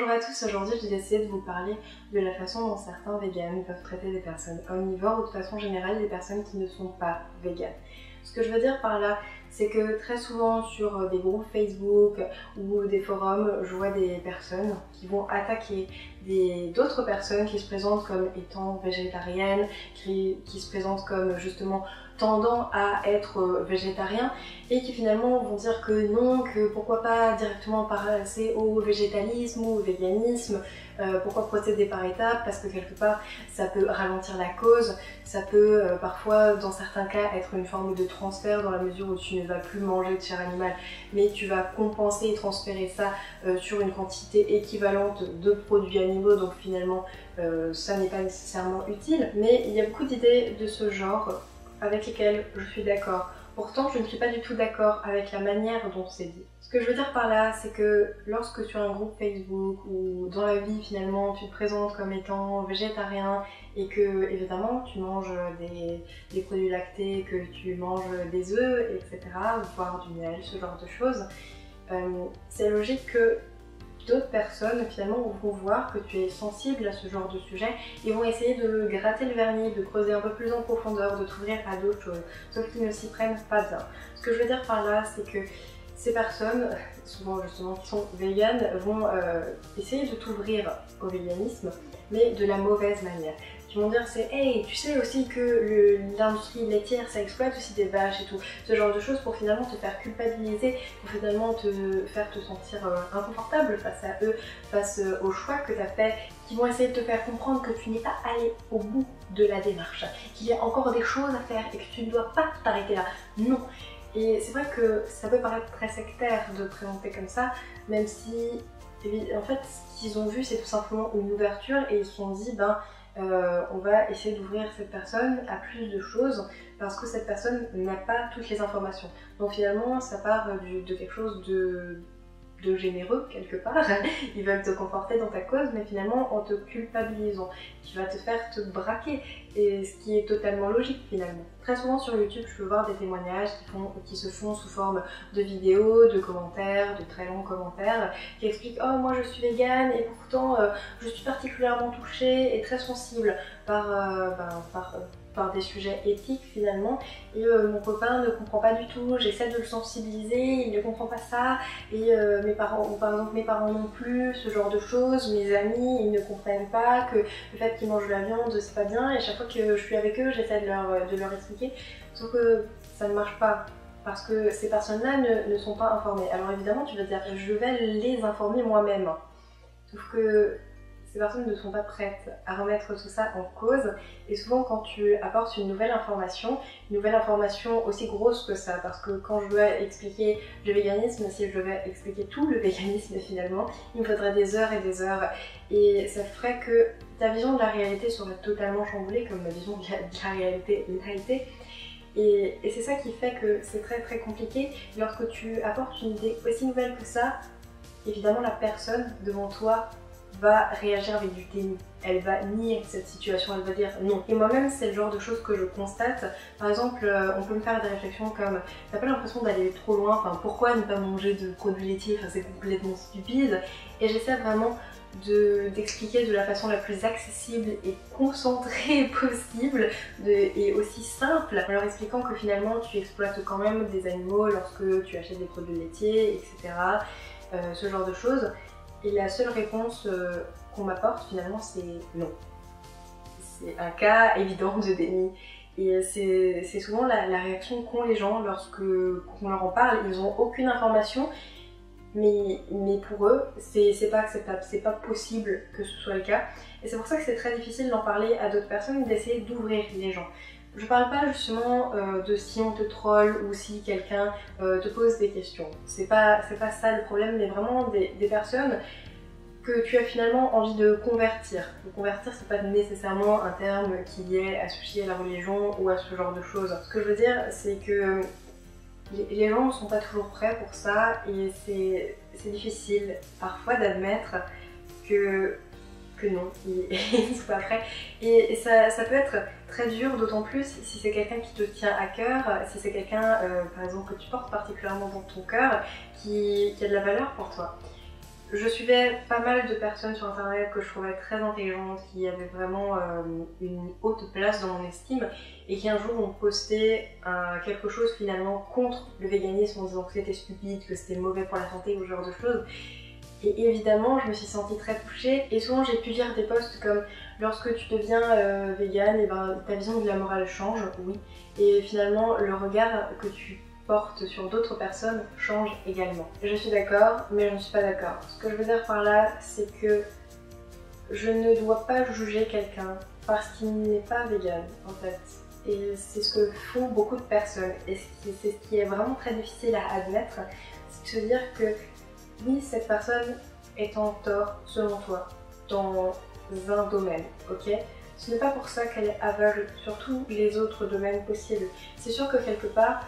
Bonjour à tous, aujourd'hui j'ai décidé de vous parler de la façon dont certains véganes peuvent traiter des personnes omnivores ou de façon générale des personnes qui ne sont pas véganes. Ce que je veux dire par là, c'est que très souvent sur des groupes Facebook ou des forums, je vois des personnes qui vont attaquer d'autres personnes qui se présentent comme étant végétariennes, qui se présentent comme justement tendant à être végétarien et qui finalement vont dire que non, que pourquoi pas directement passer au végétalisme ou au véganisme, pourquoi procéder par étapes, parce que quelque part ça peut ralentir la cause, ça peut parfois dans certains cas être une forme de transfert dans la mesure où tu ne vas plus manger de chair animale mais tu vas compenser et transférer ça sur une quantité équivalente de produits animaux, donc finalement ça n'est pas nécessairement utile, mais il y a beaucoup d'idées de ce genre avec lesquelles je suis d'accord. Pourtant, je ne suis pas du tout d'accord avec la manière dont c'est dit. Ce que je veux dire par là, c'est que lorsque sur un groupe Facebook ou dans la vie finalement tu te présentes comme étant végétarien et que évidemment tu manges des produits lactés, que tu manges des œufs, etc., voire du miel, ce genre de choses, c'est logique que d'autres personnes finalement vont voir que tu es sensible à ce genre de sujet et vont essayer de gratter le vernis, de creuser un peu plus en profondeur, de t'ouvrir à d'autres choses, sauf qu'ils ne s'y prennent pas bien. Ce que je veux dire par là, c'est que ces personnes, souvent justement qui sont véganes, vont essayer de t'ouvrir au véganisme, mais de la mauvaise manière. Qui vont dire c'est hey, tu sais aussi que l'industrie laitière ça exploite aussi des vaches et tout, ce genre de choses pour finalement te faire culpabiliser, pour finalement te faire te sentir inconfortable face à eux, face au choix que tu as fait, qui vont essayer de te faire comprendre que tu n'es pas allé au bout de la démarche, qu'il y a encore des choses à faire et que tu ne dois pas t'arrêter là. Non. Et c'est vrai que ça peut paraître très sectaire de présenter comme ça, même si en fait ce qu'ils ont vu c'est tout simplement une ouverture et ils se sont dit on va essayer d'ouvrir cette personne à plus de choses parce que cette personne n'a pas toutes les informations. Donc finalement ça part de quelque chose de généreux quelque part. Ils veulent te conforter dans ta cause mais finalement en te culpabilisant, qui va te faire te braquer, et ce qui est totalement logique finalement. Très souvent sur YouTube je peux voir des témoignages qui se font sous forme de vidéos, de commentaires, de très longs commentaires qui expliquent « Oh moi je suis végane et pourtant je suis particulièrement touchée et très sensible par des sujets éthiques finalement et mon copain ne comprend pas du tout, j'essaie de le sensibiliser, il ne comprend pas ça et mes parents, ou par exemple mes parents non plus, ce genre de choses, mes amis ils ne comprennent pas que le fait qu'ils mangent de la viande c'est pas bien et chaque fois que je suis avec eux j'essaie de leur expliquer, sauf que ça ne marche pas. Parce que ces personnes-là ne sont pas informées. Alors évidemment tu vas dire je vais les informer moi-même. Sauf que ces personnes ne sont pas prêtes à remettre tout ça en cause et souvent quand tu apportes une nouvelle information aussi grosse que ça, parce que quand je dois expliquer le véganisme, si je devais expliquer tout le véganisme finalement, il me faudrait des heures et des heures et ça ferait que ta vision de la réalité serait totalement chamboulée comme ma vision de la réalité l'a été. Et c'est ça qui fait que c'est très très compliqué lorsque tu apportes une idée aussi nouvelle que ça. Évidemment la personne devant toi va réagir avec du déni, elle va nier cette situation, elle va dire non. Et moi-même c'est le genre de choses que je constate. Par exemple on peut me faire des réflexions comme t'as pas l'impression d'aller trop loin, enfin pourquoi ne pas manger de produits laitiers, enfin c'est complètement stupide. Et j'essaie vraiment d'expliquer de la façon la plus accessible et concentrée possible et aussi simple, en leur expliquant que finalement tu exploites quand même des animaux lorsque tu achètes des produits laitiers, etc. Ce genre de choses. Et la seule réponse qu'on m'apporte finalement c'est non. C'est un cas évident de déni. Et c'est souvent la réaction qu'ont les gens lorsqu'on leur en parle. Ils n'ont aucune information, mais pour eux c'est pas acceptable, c'est pas possible que ce soit le cas. Et c'est pour ça que c'est très difficile d'en parler à d'autres personnes, d'essayer d'ouvrir les gens. Je parle pas justement de si on te troll ou si quelqu'un te pose des questions. C'est pas ça le problème, mais vraiment des personnes que tu as finalement envie de convertir. De convertir, c'est pas nécessairement un terme qui est associé à la religion ou à ce genre de choses. Ce que je veux dire, c'est que les gens ne sont pas toujours prêts pour ça et c'est difficile parfois d'admettre que non, ils ne sont pas prêts. Et ça peut être très dur, d'autant plus si c'est quelqu'un qui te tient à cœur, si c'est quelqu'un par exemple que tu portes particulièrement dans ton cœur, qui a de la valeur pour toi. Je suivais pas mal de personnes sur internet que je trouvais très intelligentes, qui avaient vraiment une haute place dans mon estime et qui un jour ont posté quelque chose finalement contre le véganisme en disant que c'était stupide, que c'était mauvais pour la santé ou ce genre de choses. Et évidemment, je me suis sentie très touchée et souvent j'ai pu lire des posts comme lorsque tu deviens végane, et ben, ta vision de la morale change, oui, et finalement le regard que tu porte sur d'autres personnes change également. Je suis d'accord, mais je ne suis pas d'accord. Ce que je veux dire par là, c'est que je ne dois pas juger quelqu'un parce qu'il n'est pas vegan, en fait. Et c'est ce que font beaucoup de personnes. Et c'est ce qui est vraiment très difficile à admettre, c'est de se dire que oui, cette personne est en tort, selon toi, dans un domaine, ok? Ce n'est pas pour ça qu'elle est aveugle sur tous les autres domaines possibles. C'est sûr que quelque part,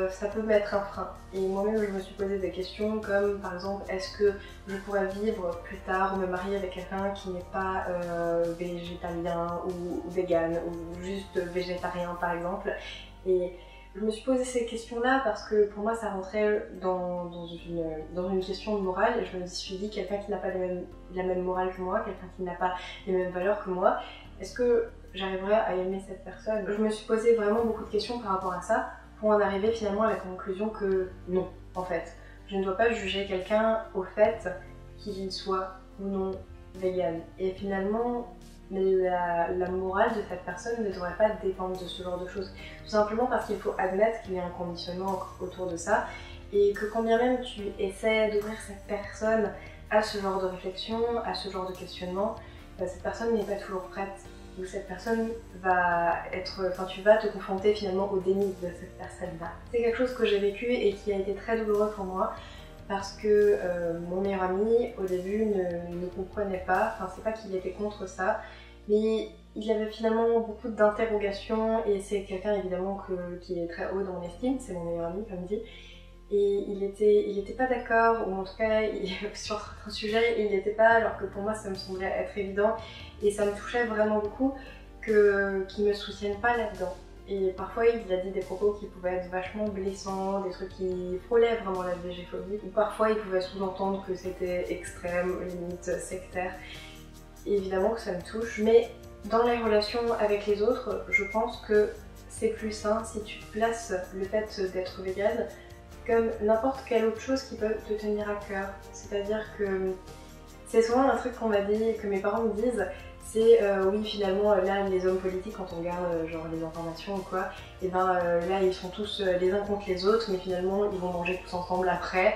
ça peut mettre un frein. Et moi-même, je me suis posé des questions comme par exemple, est-ce que je pourrais vivre plus tard ou me marier avec quelqu'un qui n'est pas végétalien ou vegan ou juste végétarien par exemple. Et je me suis posé ces questions-là parce que pour moi, ça rentrait dans une question de morale. Et je me suis dit, quelqu'un qui n'a pas la même morale que moi, quelqu'un qui n'a pas les mêmes valeurs que moi, est-ce que j'arriverais à aimer cette personne? Je me suis posé vraiment beaucoup de questions par rapport à ça pour en arriver finalement à la conclusion que non, en fait. Je ne dois pas juger quelqu'un au fait qu'il soit ou non vegan. Et finalement, la morale de cette personne ne devrait pas dépendre de ce genre de choses. Tout simplement parce qu'il faut admettre qu'il y a un conditionnement autour de ça et que quand bien même tu essaies d'ouvrir cette personne à ce genre de réflexion, à ce genre de questionnement, cette personne n'est pas toujours prête. Ou cette personne va être... Enfin, tu vas te confronter finalement au déni de cette personne-là. C'est quelque chose que j'ai vécu et qui a été très douloureux pour moi parce que mon meilleur ami, au début, ne comprenait pas. Enfin, c'est pas qu'il était contre ça, mais il avait finalement beaucoup d'interrogations et c'est quelqu'un évidemment qui est très haut dans mon estime, c'est mon meilleur ami, comme dit. Et il était pas d'accord, ou en tout cas sur certains sujets il n'était pas, alors que pour moi ça me semblait être évident et ça me touchait vraiment beaucoup qu'il me soutienne pas là-dedans. Et parfois il a dit des propos qui pouvaient être vachement blessants, des trucs qui frôlaient vraiment la végéphobie, ou parfois il pouvait sous-entendre que c'était extrême, limite sectaire. Et évidemment que ça me touche, mais dans les relations avec les autres, je pense que c'est plus sain si tu places le fait d'être végane comme n'importe quelle autre chose qui peut te tenir à cœur. C'est-à-dire que c'est souvent un truc qu'on m'a dit, que mes parents me disent, c'est oui finalement là les hommes politiques quand on regarde genre les informations ou quoi, et ben là ils sont tous les uns contre les autres mais finalement ils vont manger tous ensemble après.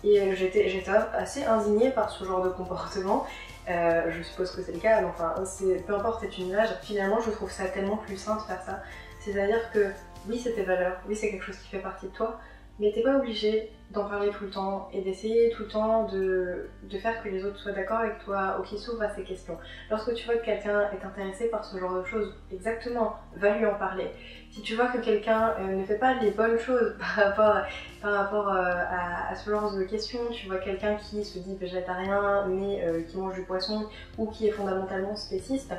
Et j'étais assez indignée par ce genre de comportement. Je suppose que c'est le cas, mais enfin peu importe c'est une image, finalement je trouve ça tellement plus sain de faire ça. C'est-à-dire que oui, c'est tes valeurs, oui, c'est quelque chose qui fait partie de toi, mais t'es pas obligé d'en parler tout le temps et d'essayer tout le temps de faire que les autres soient d'accord avec toi ou qu'ils s'ouvrent à ces questions. Lorsque tu vois que quelqu'un est intéressé par ce genre de choses, exactement, va lui en parler. Si tu vois que quelqu'un ne fait pas les bonnes choses par rapport à ce genre de questions, tu vois quelqu'un qui se dit végétarien mais qui mange du poisson ou qui est fondamentalement spéciste,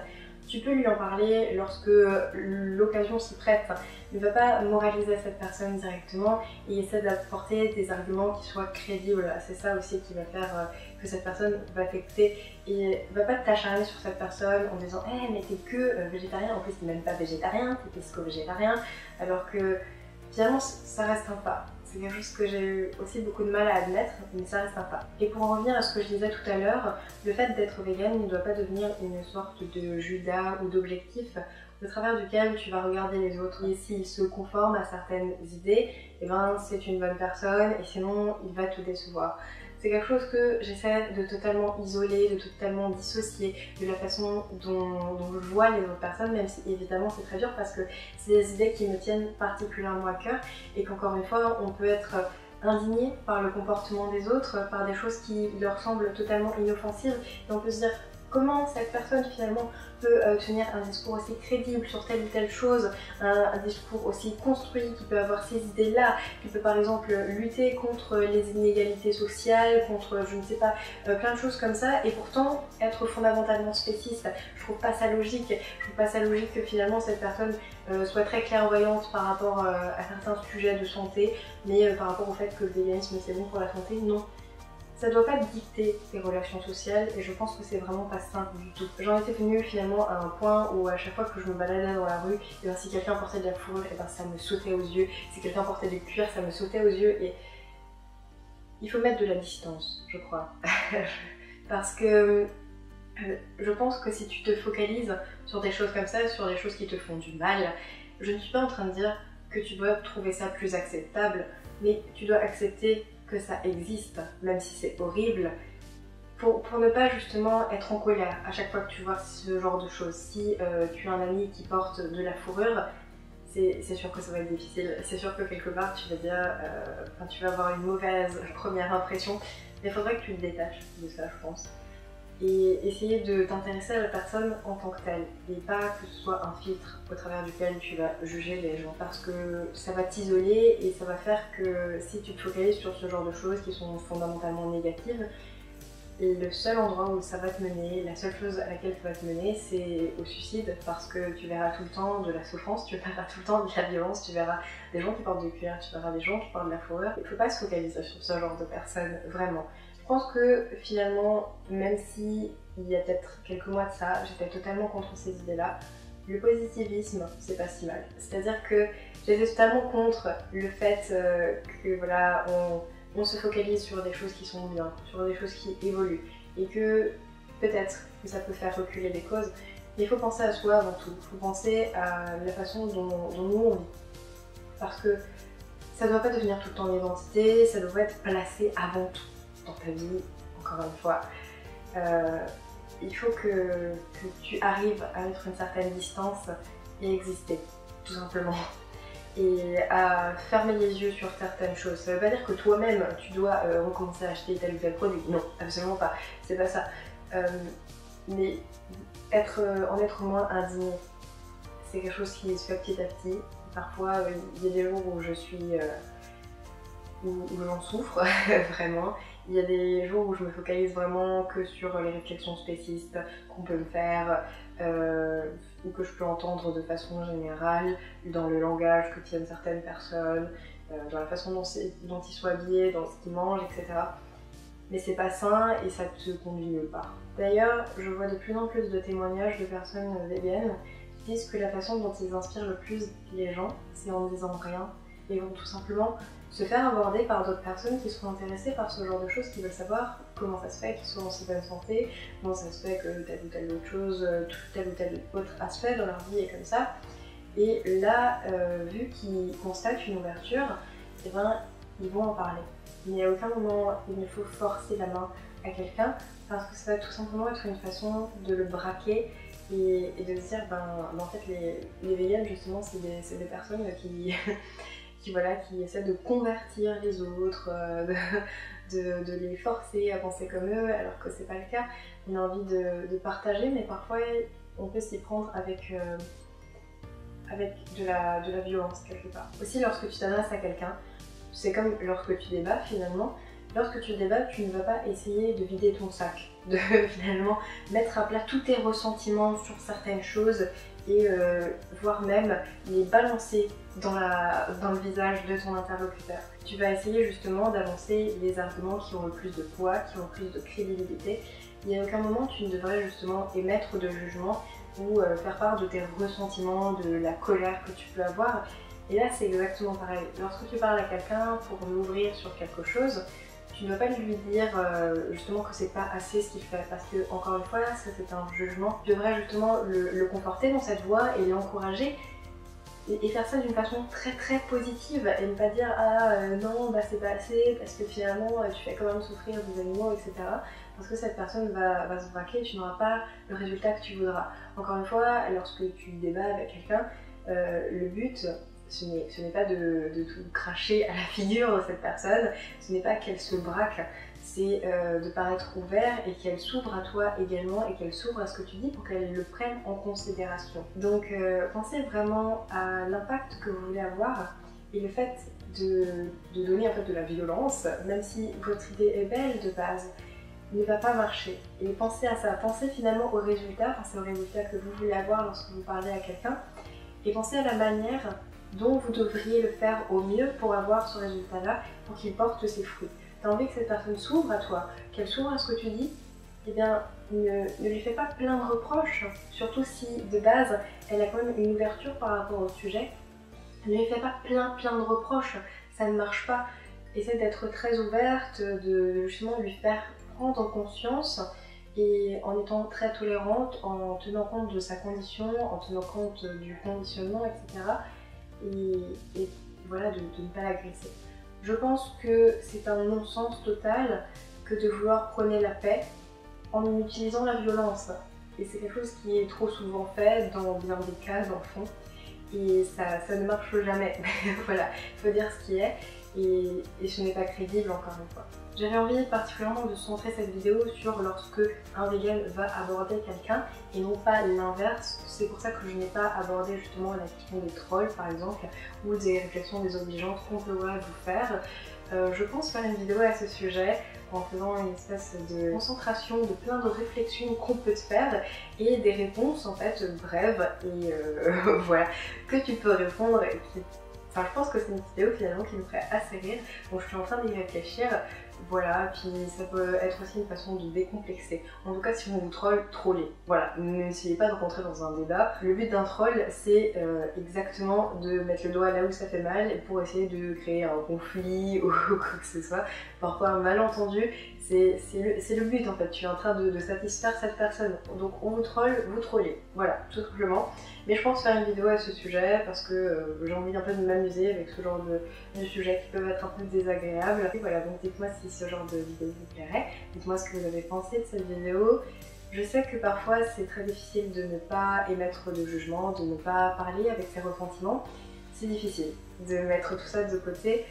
tu peux lui en parler lorsque l'occasion s'y prête. Ne va pas moraliser cette personne directement et essaie d'apporter des arguments qui soient crédibles. C'est ça aussi qui va faire que cette personne va t'écouter et va pas t'acharner sur cette personne en disant « Eh mais t'es que végétarien, en plus t'es même pas végétarien, t'es pesco-végétarien » alors que finalement ça reste un pas. C'est quelque chose que j'ai eu aussi beaucoup de mal à admettre, mais ça reste un pas. Et pour en revenir à ce que je disais tout à l'heure, le fait d'être végane ne doit pas devenir une sorte de Judas ou d'objectif au travers duquel tu vas regarder les autres. Et s'il se conforme à certaines idées, eh ben c'est une bonne personne et sinon il va te décevoir. C'est quelque chose que j'essaie de totalement isoler, de totalement dissocier de la façon dont je vois les autres personnes, même si évidemment c'est très dur parce que c'est des idées qui me tiennent particulièrement à cœur et qu'encore une fois on peut être indigné par le comportement des autres, par des choses qui leur semblent totalement inoffensives et on peut se dire comment cette personne finalement peut tenir un discours aussi crédible sur telle ou telle chose, un discours aussi construit, qui peut avoir ces idées-là, qui peut par exemple lutter contre les inégalités sociales, contre je ne sais pas, plein de choses comme ça, et pourtant être fondamentalement spéciste. Je trouve pas ça logique. Je trouve pas ça logique que finalement cette personne soit très clairvoyante par rapport à certains sujets de santé, mais par rapport au fait que le véganisme c'est bon pour la santé, non. ça doit pas dicter tes relations sociales et je pense que c'est vraiment pas sain du tout. J'en étais venue finalement à un point où à chaque fois que je me baladais dans la rue, et ben, si quelqu'un portait de la fourrure, et ben, ça me sautait aux yeux. Si quelqu'un portait du cuir, ça me sautait aux yeux. Et il faut mettre de la distance, je crois. Parce que je pense que si tu te focalises sur des choses comme ça, sur des choses qui te font du mal, je ne suis pas en train de dire que tu dois trouver ça plus acceptable, mais tu dois accepter que ça existe, même si c'est horrible, pour ne pas justement être en colère à chaque fois que tu vois ce genre de choses. Si tu as un ami qui porte de la fourrure, c'est sûr que ça va être difficile, c'est sûr que quelque part tu vas dire, tu vas avoir une mauvaise première impression, mais il faudrait que tu te détaches de ça, je pense. Et essayer de t'intéresser à la personne en tant que telle, et pas que ce soit un filtre au travers duquel tu vas juger les gens, parce que ça va t'isoler et ça va faire que si tu te focalises sur ce genre de choses qui sont fondamentalement négatives, le seul endroit où ça va te mener, la seule chose à laquelle ça va te mener, c'est au suicide, parce que tu verras tout le temps de la souffrance, tu verras tout le temps de la violence, tu verras des gens qui portent du cuir, tu verras des gens qui portent de la fourrure. Il ne faut pas se focaliser sur ce genre de personnes, vraiment. Je pense que finalement, même si il y a peut-être quelques mois de ça, j'étais totalement contre ces idées-là, le positivisme, c'est pas si mal. C'est-à-dire que j'étais totalement contre le fait que voilà, on se focalise sur des choses qui sont bien, sur des choses qui évoluent, et que peut-être que ça peut faire reculer des causes, mais il faut penser à soi avant tout, il faut penser à la façon dont nous on vit. Parce que ça doit pas devenir tout le temps l'identité, ça doit être placé avant tout dans ta vie, encore une fois. Il faut que tu arrives à mettre une certaine distance et exister, tout simplement. Et à fermer les yeux sur certaines choses. Ça veut pas dire que toi-même tu dois recommencer à acheter tel ou tel produit, non, absolument pas, c'est pas ça. Mais en être moins indigné, c'est quelque chose qui se fait petit à petit. Parfois, il y a des jours où je suis... où j'en souffre, vraiment. Il y a des jours où je me focalise vraiment que sur les réflexions spécistes qu'on peut me faire, ou que je peux entendre de façon générale, dans le langage que tiennent certaines personnes, dans la façon dont ils sont habillés, dans ce qu'ils mangent, etc. Mais c'est pas sain et ça te conduit nulle part. D'ailleurs, je vois de plus en plus de témoignages de personnes véganes qui disent que la façon dont ils inspirent le plus les gens, c'est en disant rien, et vont tout simplement se faire aborder par d'autres personnes qui seront intéressées par ce genre de choses, qui veulent savoir comment ça se fait qu'ils soient en si bonne santé, comment ça se fait que telle ou telle autre chose, tel ou tel autre aspect dans leur vie est comme ça. Et là, vu qu'ils constatent une ouverture, eh ben, ils vont en parler. Mais à aucun moment il ne faut forcer la main à quelqu'un, parce que ça va tout simplement être une façon de le braquer et de se dire, en fait les véganes justement c'est des personnes qui... qui essaient de convertir les autres, de les forcer à penser comme eux, alors que c'est pas le cas. On a envie de partager, mais parfois on peut s'y prendre avec de la violence quelque part. Aussi, lorsque tu t'adresses à quelqu'un, c'est comme lorsque tu débats finalement. Lorsque tu débats, tu ne vas pas essayer de vider ton sac, de finalement mettre à plat tous tes ressentiments sur certaines choses et voire même les balancer dans le visage de ton interlocuteur. Tu vas essayer justement d'avancer les arguments qui ont le plus de poids, qui ont le plus de crédibilité, et à aucun moment tu ne devrais justement émettre de jugement ou faire part de tes ressentiments, de la colère que tu peux avoir. Et là c'est exactement pareil. Lorsque tu parles à quelqu'un pour l'ouvrir sur quelque chose, tu ne dois pas lui dire justement que c'est pas assez ce qu'il fait, parce que encore une fois là, ça c'est un jugement. Tu devrais justement le conforter dans cette voie et l'encourager et faire ça d'une façon très très positive et ne pas dire non c'est pas assez parce que finalement tu fais quand même souffrir des animaux, etc. Parce que cette personne va se braquer et tu n'auras pas le résultat que tu voudras. Encore une fois, lorsque tu débats avec quelqu'un, le but ce n'est pas de tout cracher à la figure de cette personne, ce n'est pas qu'elle se braque, c'est de paraître ouvert et qu'elle s'ouvre à toi également et qu'elle s'ouvre à ce que tu dis pour qu'elle le prenne en considération. Donc pensez vraiment à l'impact que vous voulez avoir et le fait de donner en fait de la violence, même si votre idée est belle de base, ne va pas marcher. Et pensez à ça, pensez finalement au résultat, pensez au résultat que vous voulez avoir lorsque vous parlez à quelqu'un et pensez à la manière dont vous devriez le faire au mieux pour avoir ce résultat-là, pour qu'il porte ses fruits. tu as envie que cette personne s'ouvre à toi, qu'elle s'ouvre à ce que tu dis, eh bien ne lui fais pas plein de reproches, surtout si de base elle a quand même une ouverture par rapport au sujet. Ne lui fais pas plein de reproches, ça ne marche pas. Essaie d'être très ouverte, de justement lui faire prendre conscience et en étant très tolérante, en tenant compte de sa condition, en tenant compte du conditionnement, etc. Et voilà, de ne pas l'agresser. Je pense que c'est un non-sens total que de vouloir prôner la paix en utilisant la violence. Et c'est quelque chose qui est trop souvent fait dans bien des cas d'enfants. Et ça ne marche jamais. Voilà, il faut dire ce qui est. Et ce n'est pas crédible encore une fois. J'avais envie particulièrement de centrer cette vidéo sur lorsque un vegan va aborder quelqu'un et non pas l'inverse. C'est pour ça que je n'ai pas abordé justement la question des trolls par exemple ou des réflexions désobligeantes qu'on peut vous faire. Je pense faire une vidéo à ce sujet en faisant une espèce de concentration de plein de réflexions qu'on peut te faire et des réponses en fait brèves et voilà, que tu peux répondre et qui... Enfin, je pense que c'est une vidéo finalement qui nous ferait assez rire, donc je suis en train d'y réfléchir, voilà, puis ça peut être aussi une façon de décomplexer. En tout cas, si on vous troll, trollez. Voilà, n'essayez pas de rentrer dans un débat. Le but d'un troll, c'est exactement de mettre le doigt là où ça fait mal pour essayer de créer un conflit ou quoi que ce soit. Parfois un malentendu, c'est le but en fait, tu es en train de satisfaire cette personne. Donc on vous troll, vous trollez. Voilà, tout simplement. Mais je pense faire une vidéo à ce sujet parce que j'ai envie un peu de m'amuser avec ce genre de sujets qui peuvent être un peu désagréables. Et voilà, donc dites-moi si ce genre de vidéo vous plairait. Dites-moi ce que vous avez pensé de cette vidéo. Je sais que parfois c'est très difficile de ne pas émettre de jugement, de ne pas parler avec ses ressentiments. C'est difficile de mettre tout ça de côté,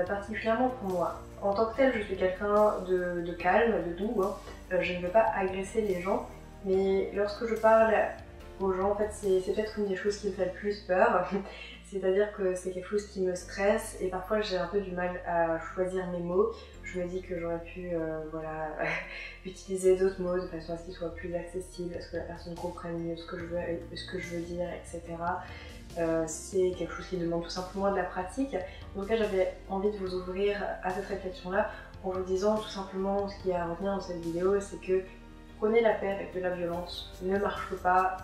particulièrement pour moi. En tant que tel, je suis quelqu'un de calme, de doux. Je ne veux pas agresser les gens, mais lorsque je parle aux gens, en fait, c'est peut-être une des choses qui me fait le plus peur. C'est-à-dire que c'est quelque chose qui me stresse et parfois j'ai un peu du mal à choisir mes mots. Je me dis que j'aurais pu voilà, utiliser d'autres mots de façon à ce qu'ils soient plus accessibles, à ce que la personne comprenne mieux ce que je veux dire, etc. C'est quelque chose qui demande tout simplement de la pratique. En tout cas, j'avais envie de vous ouvrir à cette réflexion-là en vous disant tout simplement ce qu'il y a à retenir dans cette vidéo, c'est que prenez la paix avec de la violence, ne marche pas.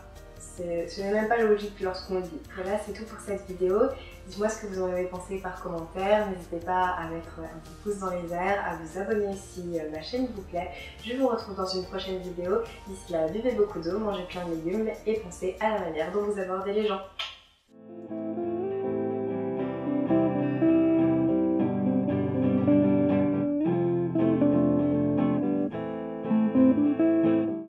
Ce n'est même pas logique lorsqu'on le dit. Voilà, c'est tout pour cette vidéo. Dites-moi ce que vous en avez pensé par commentaire. N'hésitez pas à mettre un petit pouce dans les airs, à vous abonner si ma chaîne vous plaît. Je vous retrouve dans une prochaine vidéo. D'ici là, buvez beaucoup d'eau, mangez plein de légumes et pensez à la manière dont vous abordez les gens.